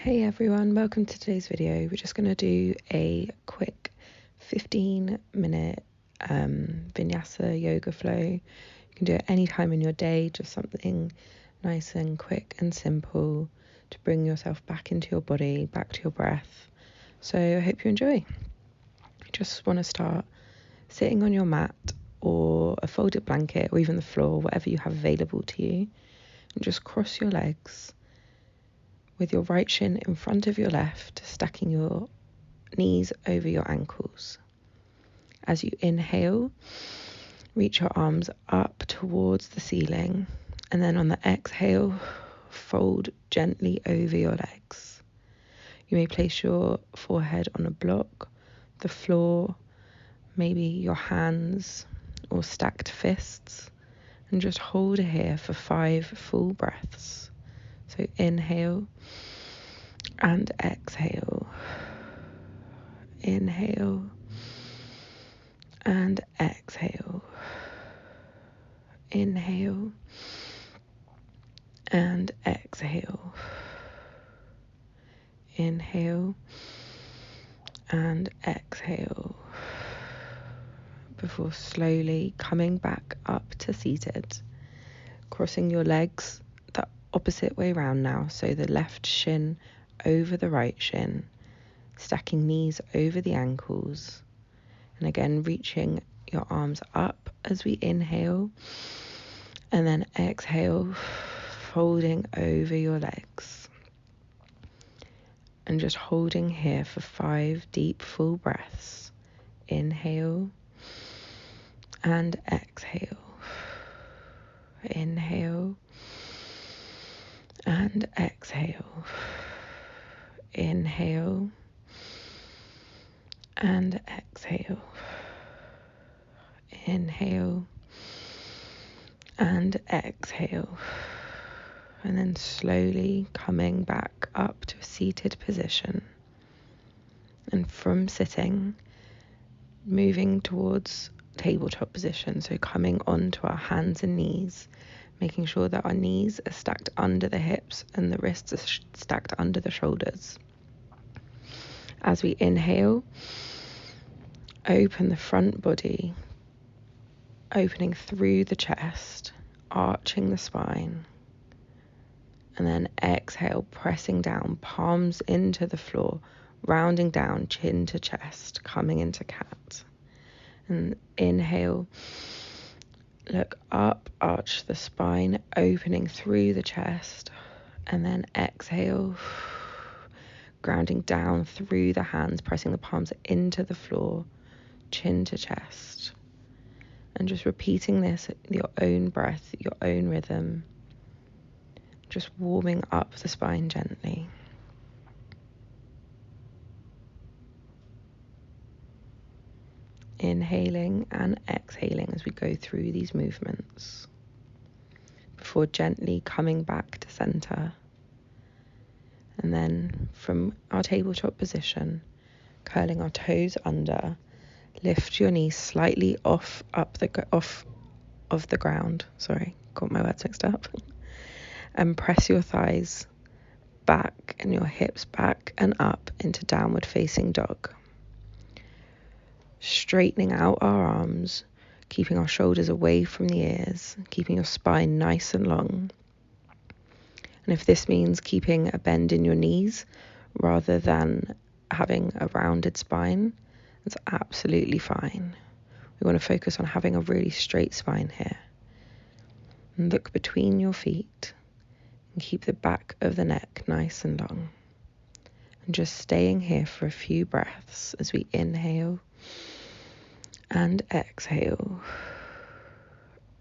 Hey everyone, welcome to today's video. We're just going to do a quick 15-minute vinyasa yoga flow. You can do it any time in your day, just something nice and quick and simple to bring yourself back into your body, back to your breath. So I hope you enjoy. You just want to start sitting on your mat or a folded blanket or even the floor, whatever you have available to you, and just cross your legs with your right shin in front of your left, stacking your knees over your ankles. As you inhale, reach your arms up towards the ceiling, and then on the exhale, fold gently over your legs. You may place your forehead on a block, the floor, maybe your hands or stacked fists, and just hold here for 5 full breaths. So inhale and exhale. Inhale and exhale. Inhale and exhale. Inhale and exhale. Before slowly coming back up to seated, crossing your legs the opposite way round now, so the left shin over the right shin, stacking knees over the ankles, and again reaching your arms up as we inhale, and then exhale, folding over your legs, and just holding here for 5 deep full breaths. Inhale and exhale. Inhale and exhale. Inhale and exhale. Inhale and exhale. And then slowly coming back up to a seated position. And from sitting, moving towards tabletop position. So coming onto our hands and knees, making sure that our knees are stacked under the hips and the wrists are stacked under the shoulders. As we inhale, open the front body, opening through the chest, arching the spine. And then exhale, pressing down, palms into the floor, rounding down, chin to chest, coming into cat. And inhale, look up, arch the spine, opening through the chest. And then exhale, grounding down through the hands, pressing the palms into the floor, chin to chest. And just repeating this at your own breath, your own rhythm. Just warming up the spine gently. Inhaling and exhaling as we go through these movements. Before gently coming back to center. And then from our tabletop position, curling our toes under, lift your knees slightly off of the ground. Sorry, got my words mixed up. And press your thighs back and your hips back and up into downward facing dog. Straightening out our arms, keeping our shoulders away from the ears, keeping your spine nice and long. And if this means keeping a bend in your knees rather than having a rounded spine, that's absolutely fine. We want to focus on having a really straight spine here. And look between your feet and keep the back of the neck nice and long. And just staying here for a few breaths as we inhale and exhale.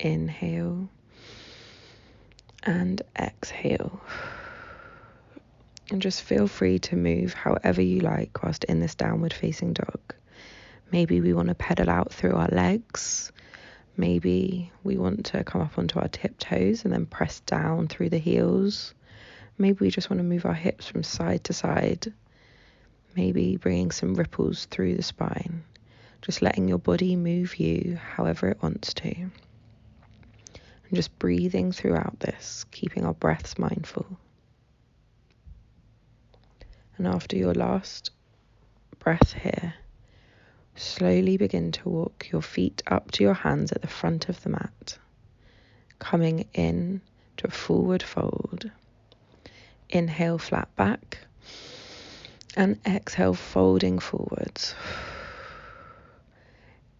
Inhale and exhale. And just feel free to move however you like whilst in this downward facing dog. Maybe we want to pedal out through our legs. Maybe we want to come up onto our tiptoes and then press down through the heels. Maybe we just want to move our hips from side to side. Maybe bringing some ripples through the spine. Just letting your body move you however it wants to. And just breathing throughout this, keeping our breaths mindful. And after your last breath here, slowly begin to walk your feet up to your hands at the front of the mat, coming in to a forward fold. Inhale, flat back, and exhale, folding forwards.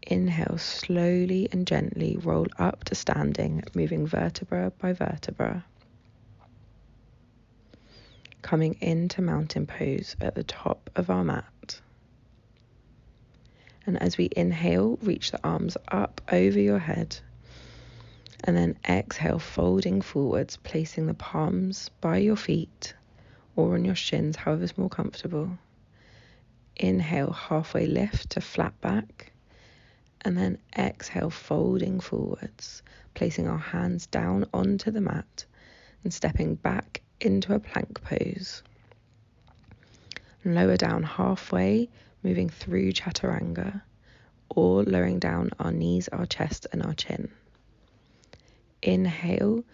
Inhale, slowly and gently roll up to standing, moving vertebra by vertebra. Coming into mountain pose at the top of our mat. And as we inhale, reach the arms up over your head. And then exhale, folding forwards, placing the palms by your feet or on your shins, however's more comfortable. Inhale, halfway lift to flat back. And then exhale, folding forwards, placing our hands down onto the mat and stepping back into a plank pose. Lower down halfway, moving through chaturanga, or lowering down our knees, our chest and our chin. Inhale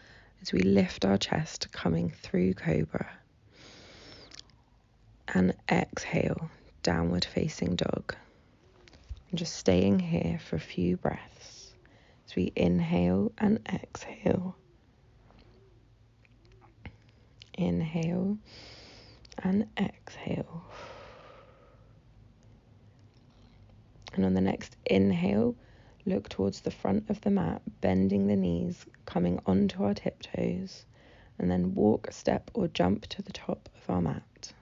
as we lift our chest, coming through cobra. And exhale, downward facing dog. And just staying here for a few breaths as we inhale and exhale. Inhale and exhale. And on the next inhale, look towards the front of the mat, bending the knees, coming onto our tiptoes, and then walk a step or jump to the top of our mat.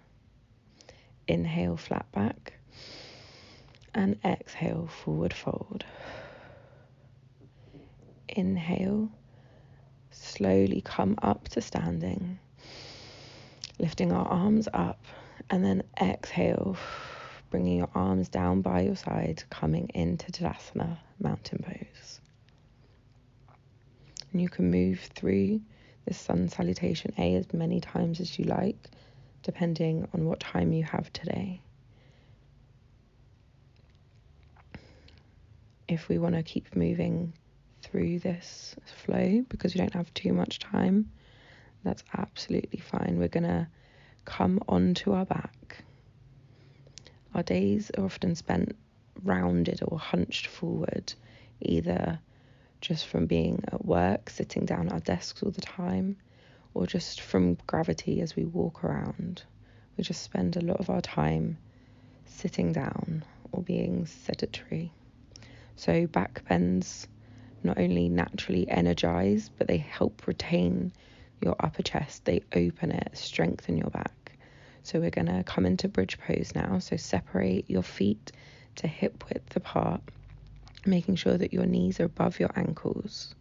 Inhale, flat back, and exhale, forward fold. Inhale, slowly come up to standing, lifting our arms up, and then exhale, bringing your arms down by your side, coming into Tadasana, mountain pose. And you can move through this sun salutation A as many times as you like, depending on what time you have today. If we want to keep moving through this flow because we don't have too much time, that's absolutely fine. We're going to come onto our back. Our days are often spent rounded or hunched forward, either just from being at work, sitting down at our desks all the time, or just from gravity as we walk around. We just spend a lot of our time sitting down or being sedentary. So back bends not only naturally energize, but they help retain your upper chest. They open it, strengthen your back. So we're going to come into bridge pose now. So separate your feet to hip width apart, making sure that your knees are above your ankles.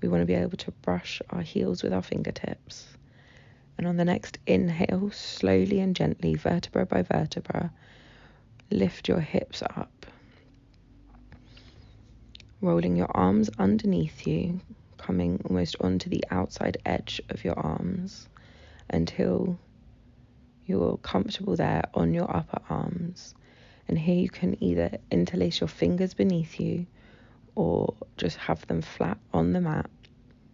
We want to be able to brush our heels with our fingertips. And on the next inhale, slowly and gently, vertebra by vertebra, lift your hips up. Rolling your arms underneath you, coming almost onto the outside edge of your arms until you're comfortable there on your upper arms. And here you can either interlace your fingers beneath you or just have them flat on the mat.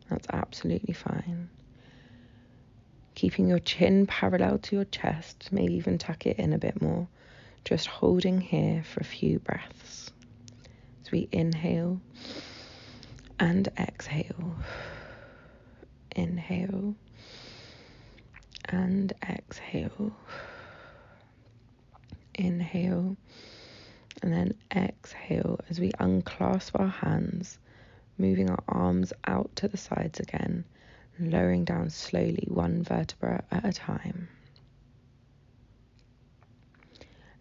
That's absolutely fine. Keeping your chin parallel to your chest, maybe even tuck it in a bit more. Just holding here for a few breaths. As we inhale and exhale. Inhale and exhale. Inhale and then exhale as we unclasp our hands, moving our arms out to the sides again, lowering down slowly, one vertebra at a time.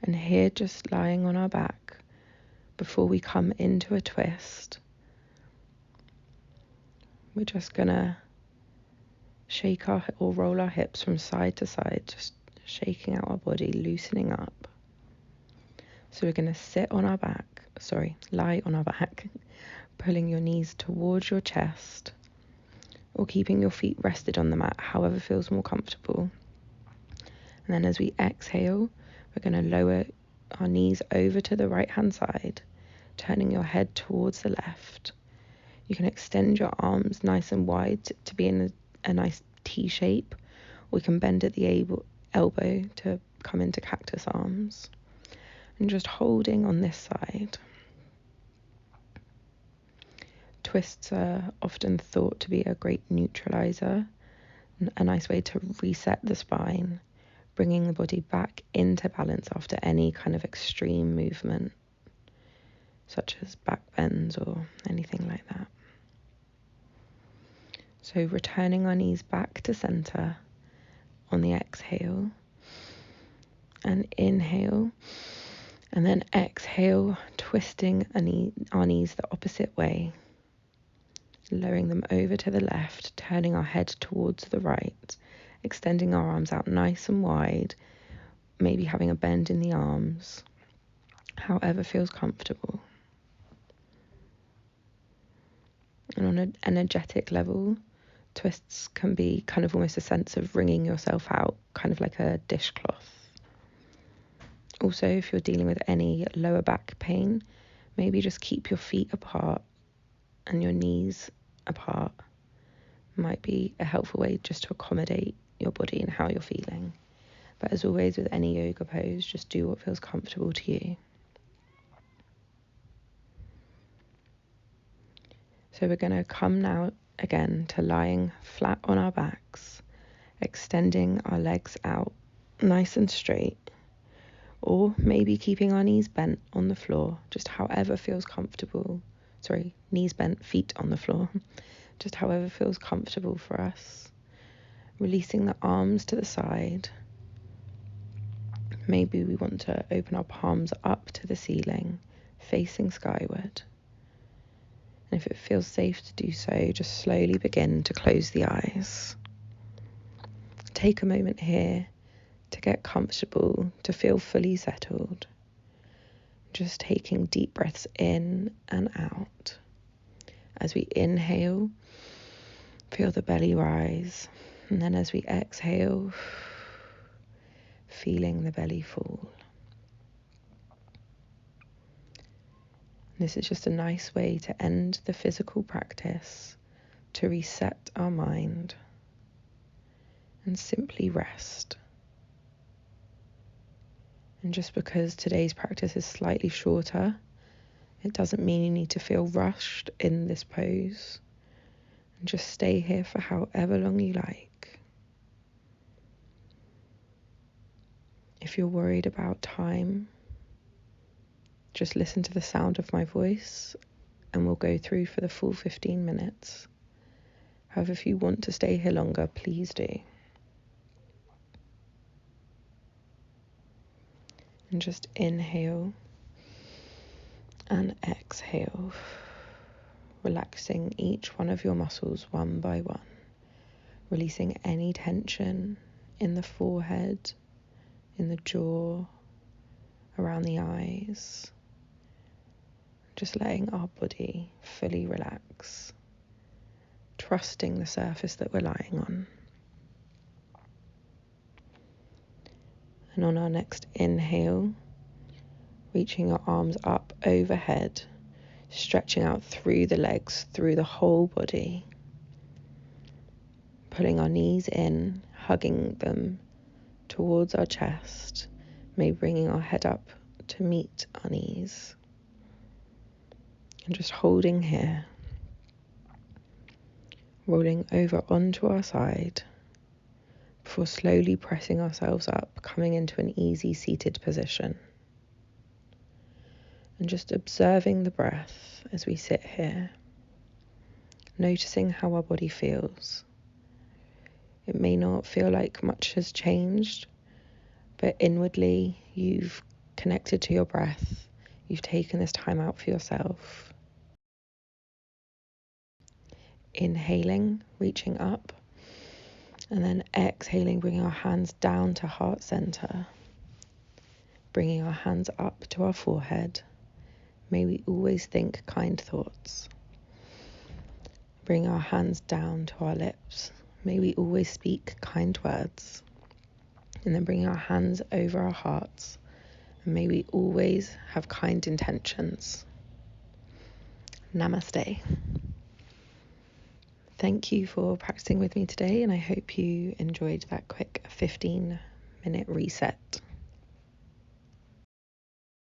And here, just lying on our back, before we come into a twist, we're just gonna shake or roll our hips from side to side, just shaking out our body, loosening up. So we're gonna lie on our back, pulling your knees towards your chest, or keeping your feet rested on the mat, however feels more comfortable. And then as we exhale, we're going to lower our knees over to the right hand side, turning your head towards the left. You can extend your arms nice and wide to be in a nice T shape, or we can bend at the elbow to come into cactus arms. And just holding on this side. Twists are often thought to be a great neutralizer, a nice way to reset the spine, bringing the body back into balance after any kind of extreme movement, such as back bends or anything like that. So returning our knees back to center on the exhale, and inhale, and then exhale, twisting our knees the opposite way, lowering them over to the left, turning our head towards the right, extending our arms out nice and wide, maybe having a bend in the arms, however feels comfortable. And on an energetic level, twists can be kind of almost a sense of wringing yourself out, kind of like a dishcloth. Also, if you're dealing with any lower back pain, maybe just keep your feet apart and your knees apart. Might be a helpful way just to accommodate your body and how you're feeling. But as always with any yoga pose, just do what feels comfortable to you. So we're going to come now again to lying flat on our backs, extending our legs out nice and straight, or maybe keeping our knees bent on the floor, just however feels comfortable. Knees bent, feet on the floor, just however feels comfortable for us. Releasing the arms to the side. Maybe we want to open our palms up to the ceiling, facing skyward. And if it feels safe to do so, just slowly begin to close the eyes. Take a moment here to get comfortable, to feel fully settled. Just taking deep breaths in and out. As we inhale, feel the belly rise. And then as we exhale, feeling the belly fall. This is just a nice way to end the physical practice, to reset our mind and simply rest. And just because today's practice is slightly shorter, it doesn't mean you need to feel rushed in this pose. And just stay here for however long you like. If you're worried about time, just listen to the sound of my voice and we'll go through for the full 15 minutes. However, if you want to stay here longer, please do. And just inhale and exhale, relaxing each one of your muscles one by one, releasing any tension in the forehead, in the jaw, around the eyes. Just letting our body fully relax, trusting the surface that we're lying on. And on our next inhale, reaching your arms up overhead, stretching out through the legs, through the whole body. Pulling our knees in, hugging them towards our chest, maybe bringing our head up to meet our knees. And just holding here, rolling over onto our side before slowly pressing ourselves up, coming into an easy seated position. And just observing the breath as we sit here, noticing how our body feels. It may not feel like much has changed, but inwardly you've connected to your breath. You've taken this time out for yourself. Inhaling, reaching up, and then exhaling, bringing our hands down to heart center. Bringing our hands up to our forehead. May we always think kind thoughts. Bring our hands down to our lips. May we always speak kind words. And then bring our hands over our hearts. And may we always have kind intentions. Namaste. Thank you for practicing with me today, and I hope you enjoyed that quick 15 5-minute reset.